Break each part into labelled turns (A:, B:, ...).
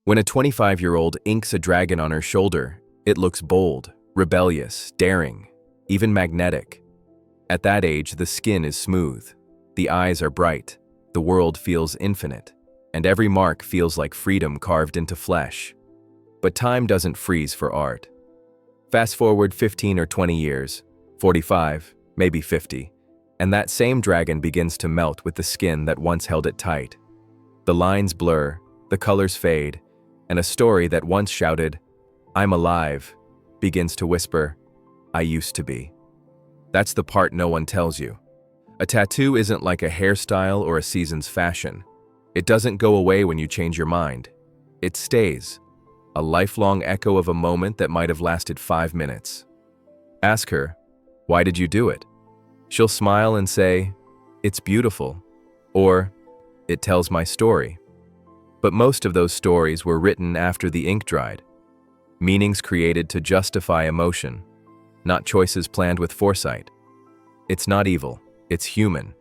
A: When a 25-year-old inks a dragon on her shoulder, it looks bold, rebellious, daring, even magnetic. At that age, the skin is smooth, the eyes are bright, the world feels infinite, and every mark feels like freedom carved into flesh. But time doesn't freeze for art. Fast forward 15 or 20 years, 45, maybe 50, and that same dragon begins to melt with the skin that once held it tight. The lines blur, the colors fade, and a story that once shouted, "I'm alive," begins to whisper, "I used to be." That's the part no one tells you. A tattoo isn't like a hairstyle or a season's fashion. It doesn't go away when you change your mind. It stays, a lifelong echo of a moment that might have lasted 5 minutes. Ask her, "Why did you do it?" She'll smile and say, "It's beautiful," or "It tells my story." But most of those stories were written after the ink dried. Meanings created to justify emotion, not choices planned with foresight. It's not evil, it's human.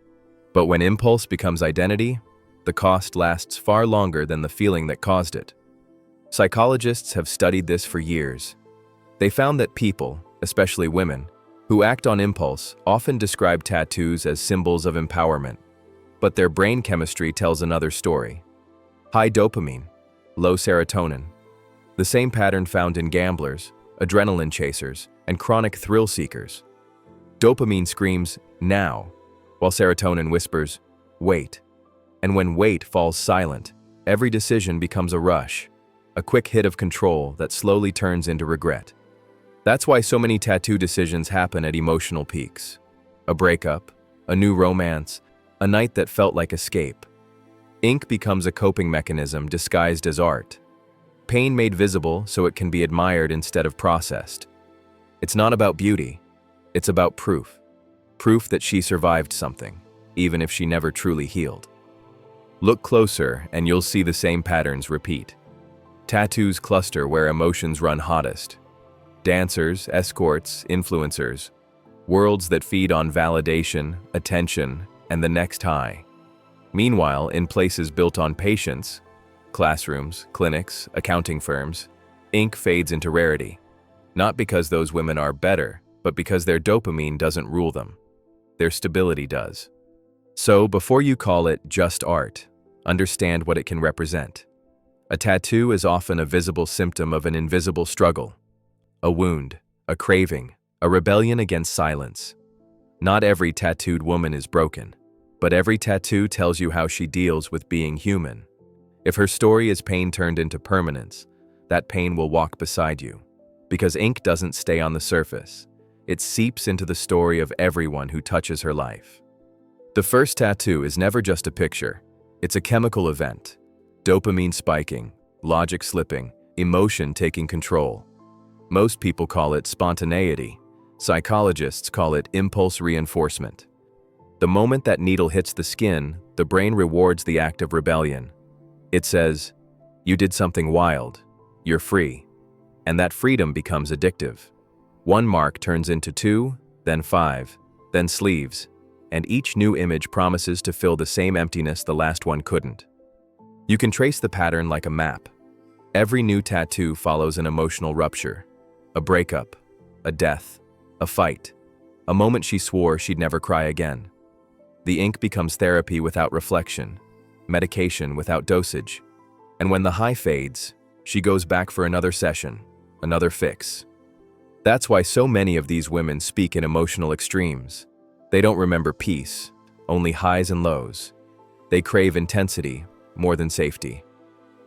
A: But when impulse becomes identity, the cost lasts far longer than the feeling that caused it. Psychologists have studied this for years. They found that people, especially women, who act on impulse often describe tattoos as symbols of empowerment. But their brain chemistry tells another story. High dopamine, low serotonin. The same pattern found in gamblers, adrenaline chasers, and chronic thrill seekers. Dopamine screams, "now," while serotonin whispers, "wait." And when wait falls silent, every decision becomes a rush, a quick hit of control that slowly turns into regret. That's why so many tattoo decisions happen at emotional peaks. A breakup, a new romance, a night that felt like escape. Ink becomes a coping mechanism disguised as art. Pain made visible so it can be admired instead of processed. It's not about beauty, it's about proof. Proof that she survived something, even if she never truly healed. Look closer and you'll see the same patterns repeat. Tattoos cluster where emotions run hottest. Dancers, escorts, influencers. Worlds that feed on validation, attention, and the next high. Meanwhile, in places built on patience, classrooms, clinics, accounting firms, ink fades into rarity. Not because those women are better, but because their dopamine doesn't rule them. Their stability does. So, before you call it just art, understand what it can represent. A tattoo is often a visible symptom of an invisible struggle. A wound, a craving, a rebellion against silence. Not every tattooed woman is broken, but every tattoo tells you how she deals with being human. If her story is pain turned into permanence, that pain will walk beside you. Because ink doesn't stay on the surface. It seeps into the story of everyone who touches her life. The first tattoo is never just a picture. It's a chemical event. Dopamine spiking, logic slipping, emotion taking control. Most people call it spontaneity. Psychologists call it impulse reinforcement. The moment that needle hits the skin, the brain rewards the act of rebellion. It says, "You did something wild. You're free." And that freedom becomes addictive. One mark turns into 2, then 5, then sleeves, and each new image promises to fill the same emptiness the last one couldn't. You can trace the pattern like a map. Every new tattoo follows an emotional rupture, a breakup, a death, a fight, a moment she swore she'd never cry again. The ink becomes therapy without reflection, medication without dosage. And when the high fades, she goes back for another session, another fix. That's why so many of these women speak in emotional extremes. They don't remember peace, only highs and lows. They crave intensity more than safety.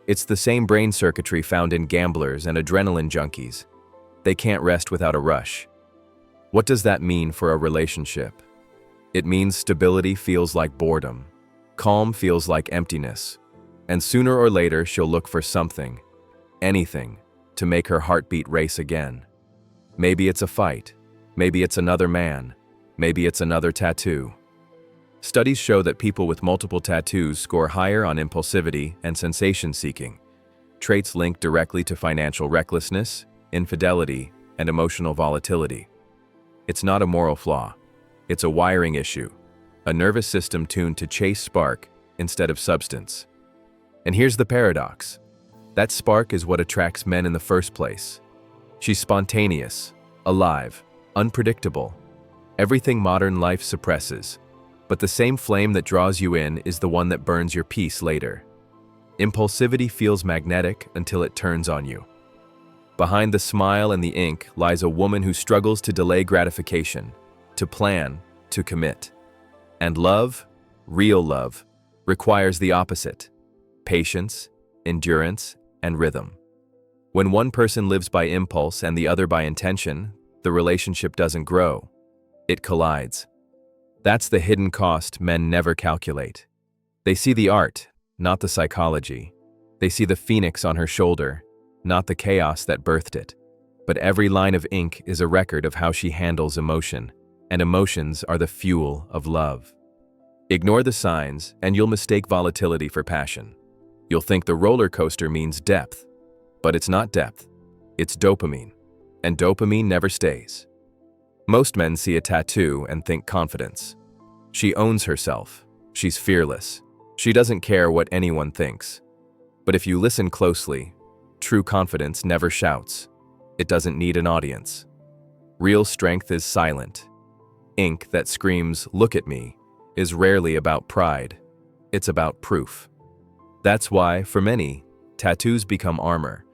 A: It's the same brain circuitry found in gamblers and adrenaline junkies. They can't rest without a rush. What does that mean for a relationship? It means stability feels like boredom, calm feels like emptiness, and sooner or later she'll look for something, anything, to make her heartbeat race again. Maybe it's a fight, maybe it's another man, maybe it's another tattoo. Studies show that people with multiple tattoos score higher on impulsivity and sensation-seeking, traits linked directly to financial recklessness, infidelity, and emotional volatility. It's not a moral flaw. It's a wiring issue, a nervous system tuned to chase spark instead of substance. And here's the paradox. That spark is what attracts men in the first place. She's spontaneous, alive, unpredictable. Everything modern life suppresses. But the same flame that draws you in is the one that burns your peace later. Impulsivity feels magnetic until it turns on you. Behind the smile and the ink lies a woman who struggles to delay gratification, to plan, to commit. And love, real love, requires the opposite: patience, endurance, and rhythm. When one person lives by impulse and the other by intention, the relationship doesn't grow. It collides. That's the hidden cost men never calculate. They see the art, not the psychology. They see the phoenix on her shoulder, not the chaos that birthed it. But every line of ink is a record of how she handles emotion, and emotions are the fuel of love. Ignore the signs, and you'll mistake volatility for passion. You'll think the roller coaster means depth, but it's not depth. It's dopamine, and dopamine never stays. Most men see a tattoo and think confidence. She owns herself. She's fearless. She doesn't care what anyone thinks. But if you listen closely, true confidence never shouts. It doesn't need an audience. Real strength is silent. Ink that screams, "Look at me," is rarely about pride. It's about proof. That's why, for many, tattoos become armor,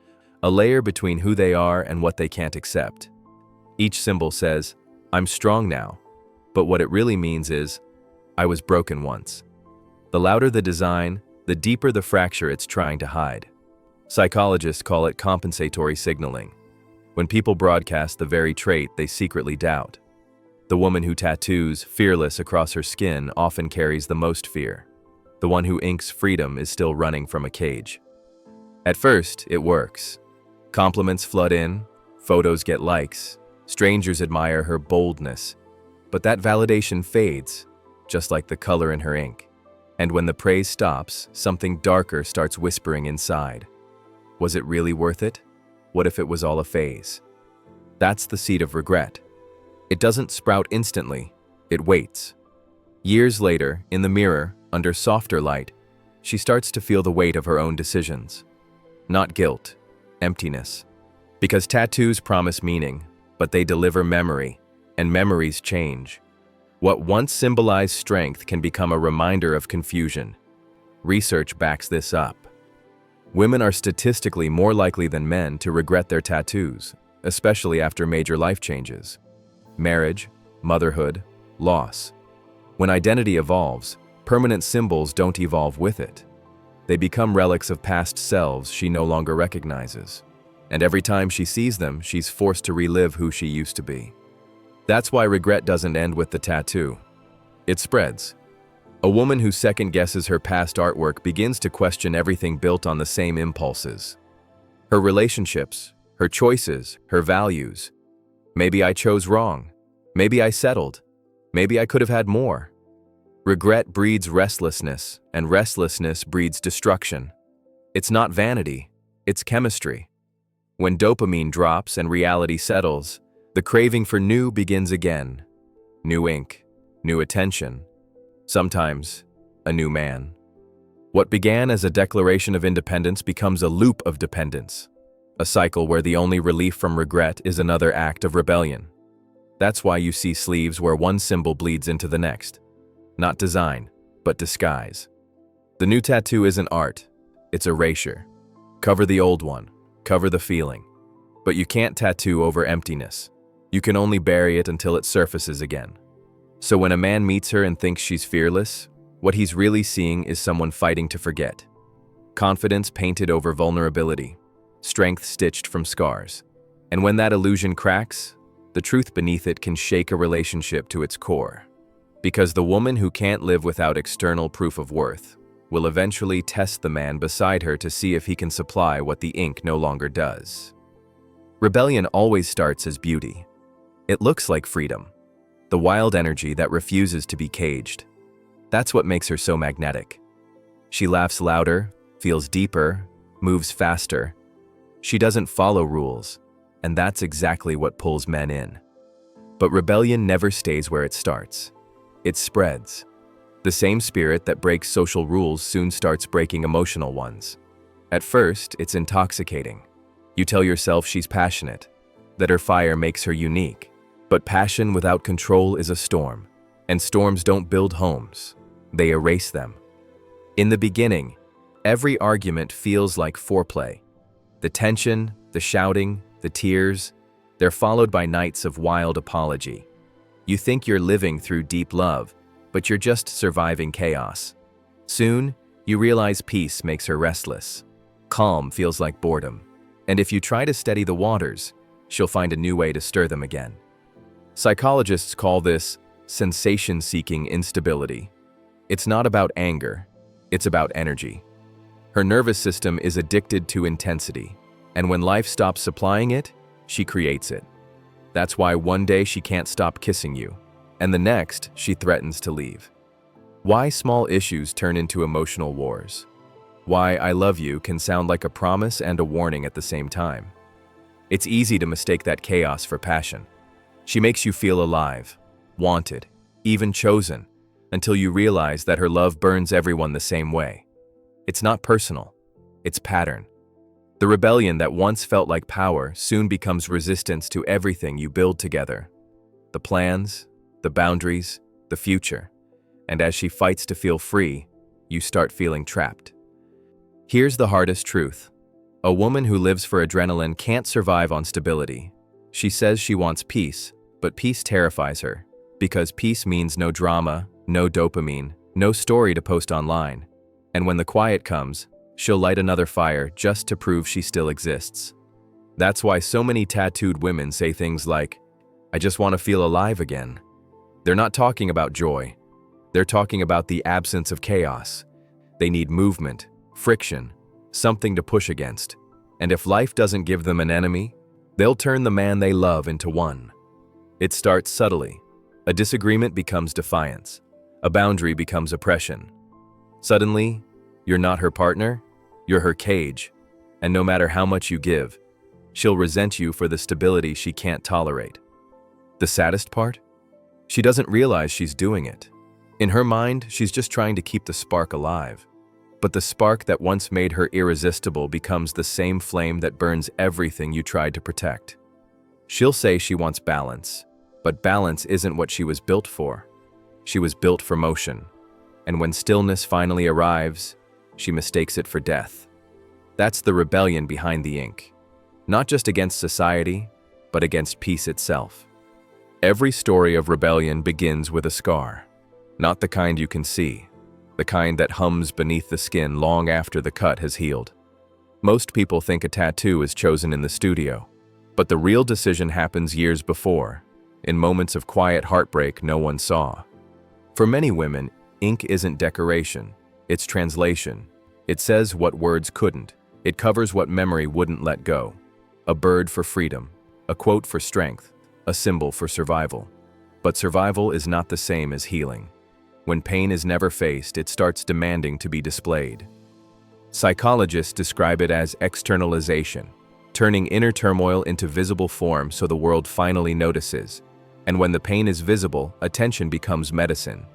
A: a layer between who they are and what they can't accept. Each symbol says, "I'm strong now," but what it really means is, "I was broken once." The louder the design, the deeper the fracture it's trying to hide. Psychologists call it compensatory signaling, when people broadcast the very trait they secretly doubt. The woman who tattoos fearless across her skin often carries the most fear. The one who inks freedom is still running from a cage. At first, it works. Compliments flood in, photos get likes, strangers admire her boldness. But that validation fades, just like the color in her ink. And when the praise stops, something darker starts whispering inside. Was it really worth it? What if it was all a phase? That's the seed of regret. It doesn't sprout instantly, it waits. Years later, in the mirror, under softer light, she starts to feel the weight of her own decisions. Not guilt, emptiness. Because tattoos promise meaning, but they deliver memory, and memories change. What once symbolized strength can become a reminder of confusion. Research backs this up. Women are statistically more likely than men to regret their tattoos, especially after major life changes. Marriage, motherhood, loss. When identity evolves, permanent symbols don't evolve with it. They become relics of past selves she no longer recognizes. And every time she sees them, she's forced to relive who she used to be. That's why regret doesn't end with the tattoo. It spreads. A woman who second-guesses her past artwork begins to question everything built on the same impulses. Her relationships, her choices, her values. Maybe I chose wrong. Maybe I settled. Maybe I could have had more. Regret breeds restlessness, and restlessness breeds destruction. It's not vanity, it's chemistry. When dopamine drops and reality settles, the craving for new begins again. New ink, new attention, sometimes a new man. What began as a declaration of independence becomes a loop of dependence, a cycle where the only relief from regret is another act of rebellion. That's why you see sleeves where one symbol bleeds into the next. Not design, but disguise. The new tattoo isn't art, it's erasure. Cover the old one, cover the feeling. But you can't tattoo over emptiness. You can only bury it until it surfaces again. So when a man meets her and thinks she's fearless, what he's really seeing is someone fighting to forget. Confidence painted over vulnerability, strength stitched from scars. And when that illusion cracks, the truth beneath it can shake a relationship to its core. Because the woman who can't live without external proof of worth will eventually test the man beside her to see if he can supply what the ink no longer does. Rebellion always starts as beauty. It looks like freedom, the wild energy that refuses to be caged. That's what makes her so magnetic. She laughs louder, feels deeper, moves faster. She doesn't follow rules, and that's exactly what pulls men in. But rebellion never stays where it starts. It spreads. The same spirit that breaks social rules soon starts breaking emotional ones. At first, it's intoxicating. You tell yourself she's passionate, that her fire makes her unique. But passion without control is a storm, and storms don't build homes, they erase them. In the beginning, every argument feels like foreplay. The tension, the shouting, the tears, they're followed by nights of wild apology. You think you're living through deep love, but you're just surviving chaos. Soon, you realize peace makes her restless. Calm feels like boredom. And if you try to steady the waters, she'll find a new way to stir them again. Psychologists call this sensation-seeking instability. It's not about anger, it's about energy. Her nervous system is addicted to intensity, and when life stops supplying it, she creates it. That's why one day she can't stop kissing you, and the next she threatens to leave. Why small issues turn into emotional wars. Why I love you can sound like a promise and a warning at the same time. It's easy to mistake that chaos for passion. She makes you feel alive, wanted, even chosen, until you realize that her love burns everyone the same way. It's not personal, it's pattern. The rebellion that once felt like power soon becomes resistance to everything you build together. The plans, the boundaries, the future. And as she fights to feel free, you start feeling trapped. Here's the hardest truth. A woman who lives for adrenaline can't survive on stability. She says she wants peace, but peace terrifies her, because peace means no drama, no dopamine, no story to post online. And when the quiet comes, she'll light another fire just to prove she still exists. That's why so many tattooed women say things like, "I just want to feel alive again." They're not talking about joy. They're talking about the absence of chaos. They need movement, friction, something to push against. And if life doesn't give them an enemy, they'll turn the man they love into one. It starts subtly. A disagreement becomes defiance. A boundary becomes oppression. Suddenly, you're not her partner, you're her cage. And no matter how much you give, she'll resent you for the stability she can't tolerate. The saddest part? She doesn't realize she's doing it. In her mind, she's just trying to keep the spark alive. But the spark that once made her irresistible becomes the same flame that burns everything you tried to protect. She'll say she wants balance, but balance isn't what she was built for. She was built for motion. And when stillness finally arrives, she mistakes it for death. That's the rebellion behind the ink. Not just against society, but against peace itself. Every story of rebellion begins with a scar. Not the kind you can see, the kind that hums beneath the skin long after the cut has healed. Most people think a tattoo is chosen in the studio, but the real decision happens years before, in moments of quiet heartbreak no one saw. For many women, ink isn't decoration, it's translation. It says what words couldn't. It covers what memory wouldn't let go. A bird for freedom, a quote for strength, a symbol for survival. But survival is not the same as healing. When pain is never faced, it starts demanding to be displayed. Psychologists describe it as externalization, turning inner turmoil into visible form so the world finally notices. And when the pain is visible, attention becomes medicine.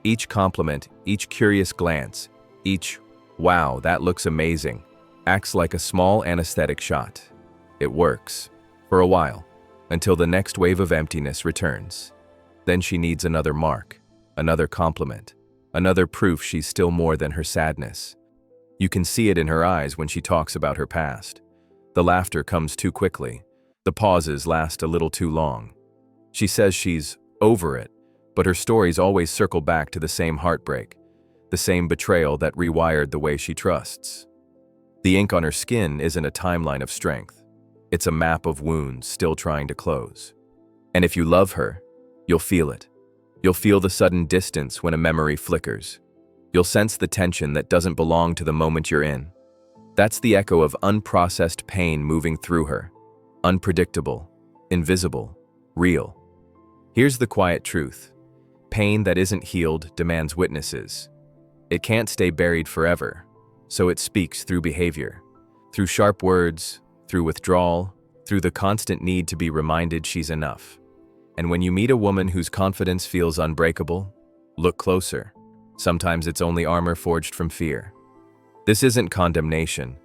A: Each compliment, each curious glance, each "wow, that looks amazing," acts like a small anesthetic shot. It works, for a while, until the next wave of emptiness returns. Then she needs another mark, another compliment, another proof she's still more than her sadness. You can see it in her eyes when she talks about her past. The laughter comes too quickly. The pauses last a little too long. She says she's over it, but her stories always circle back to the same heartbreak, the same betrayal that rewired the way she trusts. The ink on her skin isn't a timeline of strength. It's a map of wounds still trying to close. And if you love her, you'll feel it. You'll feel the sudden distance when a memory flickers. You'll sense the tension that doesn't belong to the moment you're in. That's the echo of unprocessed pain moving through her. Unpredictable, invisible, real. Here's the quiet truth. Pain that isn't healed demands witnesses. It can't stay buried forever, so it speaks through behavior, through sharp words, through withdrawal, through the constant need to be reminded she's enough. And when you meet a woman whose confidence feels unbreakable, look closer. Sometimes it's only armor forged from fear. This isn't condemnation.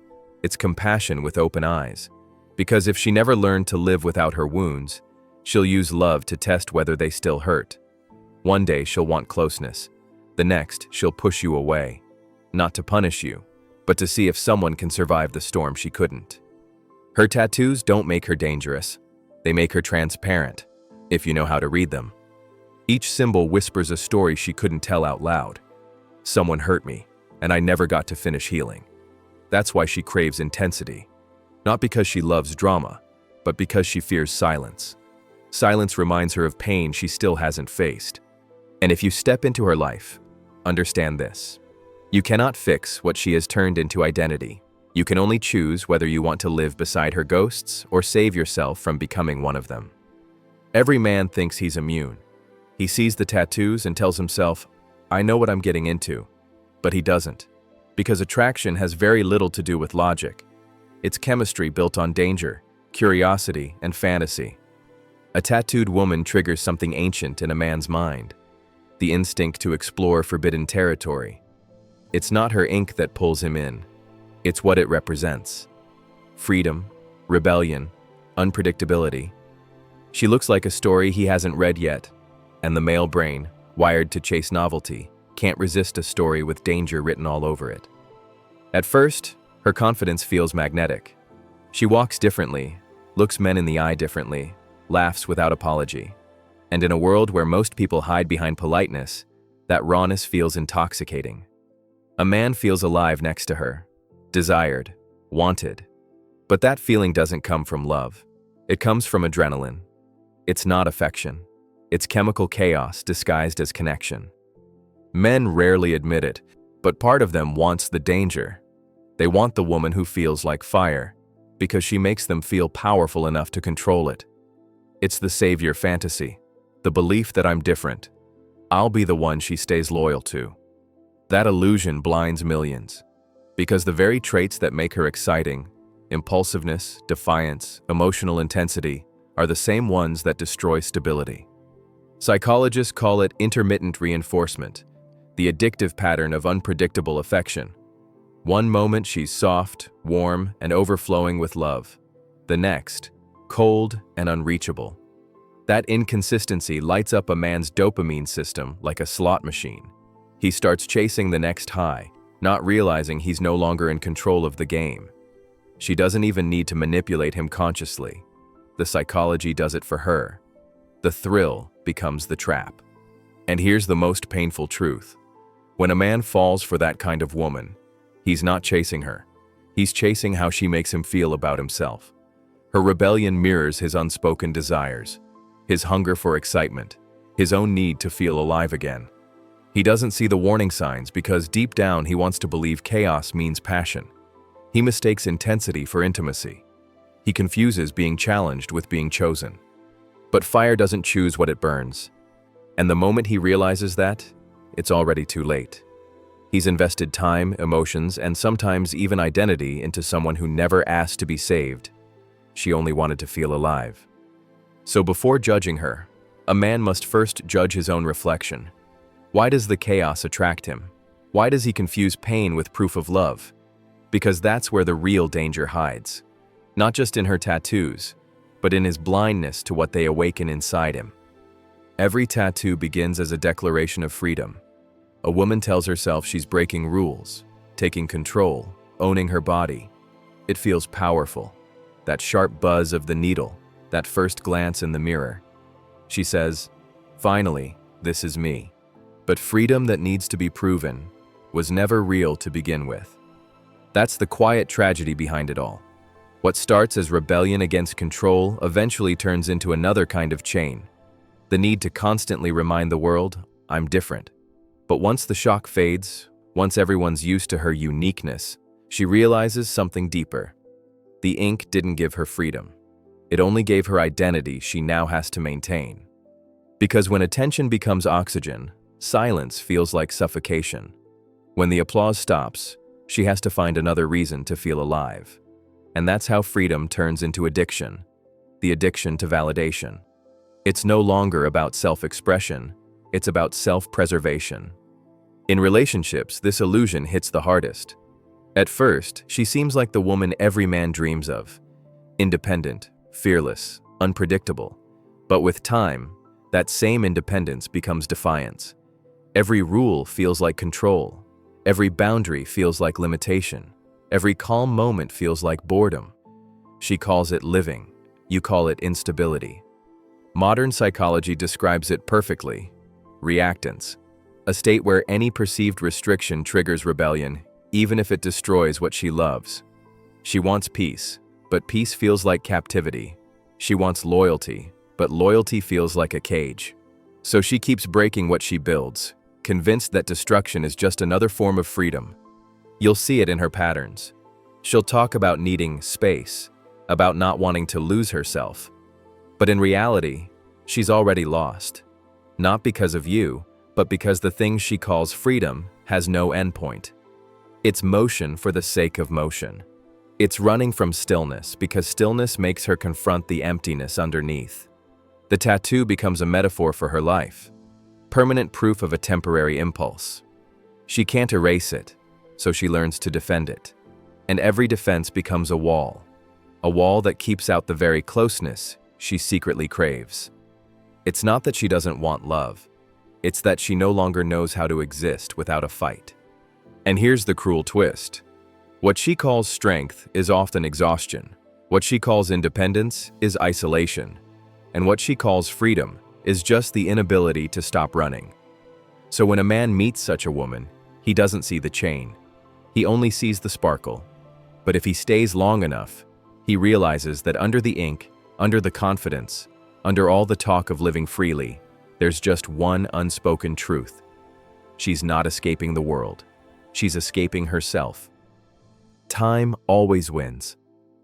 A: It's compassion with open eyes. Because if she never learned to live without her wounds, she'll use love to test whether they still hurt. One day she'll want closeness. The next, she'll push you away. Not to punish you, but to see if someone can survive the storm she couldn't. Her tattoos don't make her dangerous. They make her transparent, if you know how to read them. Each symbol whispers a story she couldn't tell out loud. Someone hurt me, and I never got to finish healing. That's why she craves intensity. Not because she loves drama, but because she fears silence. Silence reminds her of pain she still hasn't faced. And if you step into her life, understand this. You cannot fix what she has turned into identity. You can only choose whether you want to live beside her ghosts or save yourself from becoming one of them. Every man thinks he's immune. He sees the tattoos and tells himself, I know what I'm getting into. But he doesn't. Because attraction has very little to do with logic. It's chemistry built on danger, curiosity, and fantasy. A tattooed woman triggers something ancient in a man's mind. The instinct to explore forbidden territory. It's not her ink that pulls him in. It's what it represents. Freedom, rebellion, unpredictability. She looks like a story he hasn't read yet, and the male brain, wired to chase novelty, can't resist a story with danger written all over it. At first, her confidence feels magnetic. She walks differently, looks men in the eye differently, laughs without apology. And in a world where most people hide behind politeness, that rawness feels intoxicating. A man feels alive next to her, desired, wanted. But that feeling doesn't come from love. It comes from adrenaline. It's not affection. It's chemical chaos disguised as connection. Men rarely admit it, but part of them wants the danger. They want the woman who feels like fire, because she makes them feel powerful enough to control it. It's the savior fantasy, the belief that I'm different. I'll be the one she stays loyal to. That illusion blinds millions, because the very traits that make her exciting, impulsiveness, defiance, emotional intensity, are the same ones that destroy stability. Psychologists call it intermittent reinforcement, the addictive pattern of unpredictable affection. One moment she's soft, warm, and overflowing with love. The next, cold and unreachable. That inconsistency lights up a man's dopamine system like a slot machine. He starts chasing the next high, not realizing he's no longer in control of the game. She doesn't even need to manipulate him consciously. The psychology does it for her. The thrill becomes the trap. And here's the most painful truth. When a man falls for that kind of woman, he's not chasing her. He's chasing how she makes him feel about himself. Her rebellion mirrors his unspoken desires, his hunger for excitement, his own need to feel alive again. He doesn't see the warning signs because deep down he wants to believe chaos means passion. He mistakes intensity for intimacy. He confuses being challenged with being chosen. But fire doesn't choose what it burns. And the moment he realizes that, it's already too late. He's invested time, emotions, and sometimes even identity into someone who never asked to be saved. She only wanted to feel alive. So before judging her, a man must first judge his own reflection. Why does the chaos attract him? Why does he confuse pain with proof of love? Because that's where the real danger hides. Not just in her tattoos, but in his blindness to what they awaken inside him. Every tattoo begins as a declaration of freedom. A woman tells herself she's breaking rules, taking control, owning her body. It feels powerful. That sharp buzz of the needle, that first glance in the mirror. She says, finally, this is me. But freedom that needs to be proven was never real to begin with. That's the quiet tragedy behind it all. What starts as rebellion against control eventually turns into another kind of chain. The need to constantly remind the world, I'm different. But once the shock fades, once everyone's used to her uniqueness, she realizes something deeper. The ink didn't give her freedom. It only gave her identity she now has to maintain. Because when attention becomes oxygen, silence feels like suffocation. When the applause stops, she has to find another reason to feel alive. And that's how freedom turns into addiction, the addiction to validation. It's no longer about self-expression, it's about self-preservation. In relationships, this illusion hits the hardest. At first, she seems like the woman every man dreams of. Independent, fearless, unpredictable. But with time, that same independence becomes defiance. Every rule feels like control. Every boundary feels like limitation. Every calm moment feels like boredom. She calls it living. You call it instability. Modern psychology describes it perfectly. Reactance. A state where any perceived restriction triggers rebellion, even if it destroys what she loves. She wants peace, but peace feels like captivity. She wants loyalty, but loyalty feels like a cage. So she keeps breaking what she builds, convinced that destruction is just another form of freedom. You'll see it in her patterns. She'll talk about needing space, about not wanting to lose herself. But in reality, she's already lost. Not because of you, but because the thing she calls freedom has no endpoint. It's motion for the sake of motion. It's running from stillness because stillness makes her confront the emptiness underneath. The tattoo becomes a metaphor for her life, permanent proof of a temporary impulse. She can't erase it, so she learns to defend it. And every defense becomes a wall that keeps out the very closeness she secretly craves. It's not that she doesn't want love, it's that she no longer knows how to exist without a fight. And here's the cruel twist. What she calls strength is often exhaustion. What she calls independence is isolation. And what she calls freedom is just the inability to stop running. So when a man meets such a woman, he doesn't see the chain. He only sees the sparkle. But if he stays long enough, he realizes that under the ink, under the confidence, under all the talk of living freely, there's just one unspoken truth. She's not escaping the world. She's escaping herself. Time always wins.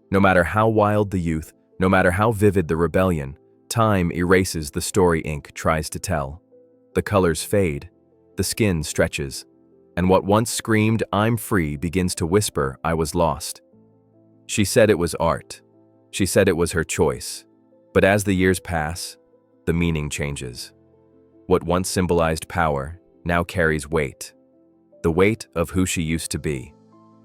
A: No matter how wild the youth, no matter how vivid the rebellion, time erases the story ink tries to tell. The colors fade, the skin stretches, and what once screamed, "I'm free," begins to whisper, "I was lost." She said it was art. She said it was her choice. But as the years pass, the meaning changes. What once symbolized power now carries weight. The weight of who she used to be.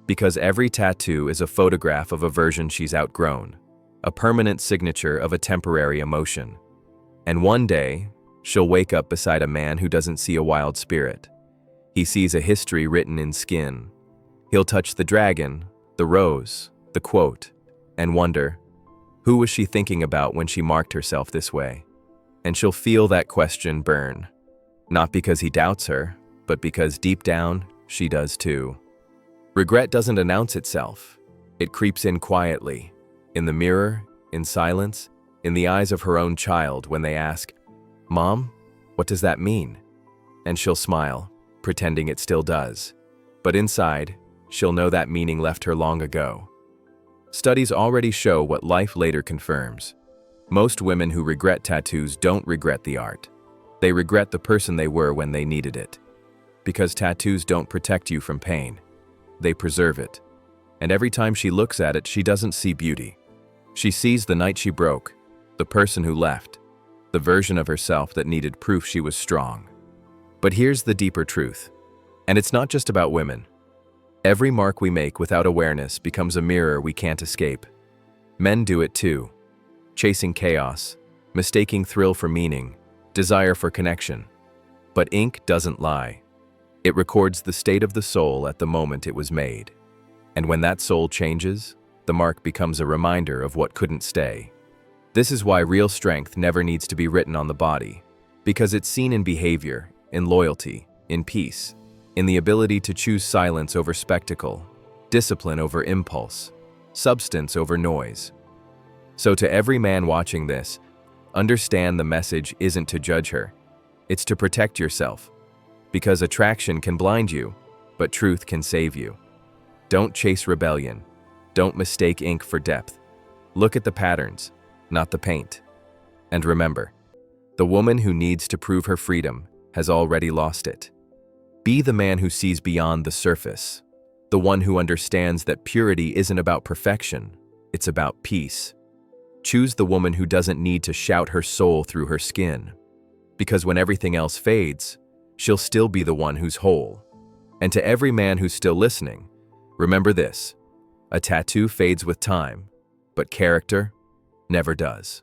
A: Because every tattoo is a photograph of a version she's outgrown, a permanent signature of a temporary emotion. And one day, she'll wake up beside a man who doesn't see a wild spirit. He sees a history written in skin. He'll touch the dragon, the rose, the quote, and wonder, who was she thinking about when she marked herself this way? And she'll feel that question burn. Not because he doubts her, but because deep down, she does too. Regret doesn't announce itself. It creeps in quietly, in the mirror, in silence, in the eyes of her own child when they ask, "Mom, what does that mean?" And she'll smile, pretending it still does. But inside, she'll know that meaning left her long ago. Studies already show what life later confirms. Most women who regret tattoos don't regret the art. They regret the person they were when they needed it. Because tattoos don't protect you from pain. They preserve it. And every time she looks at it, she doesn't see beauty. She sees the night she broke, the person who left, the version of herself that needed proof she was strong. But here's the deeper truth. And it's not just about women. Every mark we make without awareness becomes a mirror we can't escape. Men do it too. Chasing chaos, mistaking thrill for meaning, desire for connection. But ink doesn't lie. It records the state of the soul at the moment it was made. And when that soul changes, the mark becomes a reminder of what couldn't stay. This is why real strength never needs to be written on the body, because it's seen in behavior, in loyalty, in peace, in the ability to choose silence over spectacle, discipline over impulse, substance over noise. So to every man watching this, understand the message isn't to judge her, it's to protect yourself. Because attraction can blind you, but truth can save you. Don't chase rebellion. Don't mistake ink for depth. Look at the patterns, not the paint. And remember, the woman who needs to prove her freedom has already lost it. Be the man who sees beyond the surface, the one who understands that purity isn't about perfection, it's about peace. Choose the woman who doesn't need to shout her soul through her skin, because when everything else fades, she'll still be the one who's whole. And to every man who's still listening, Remember this: a tattoo fades with time, but character never does.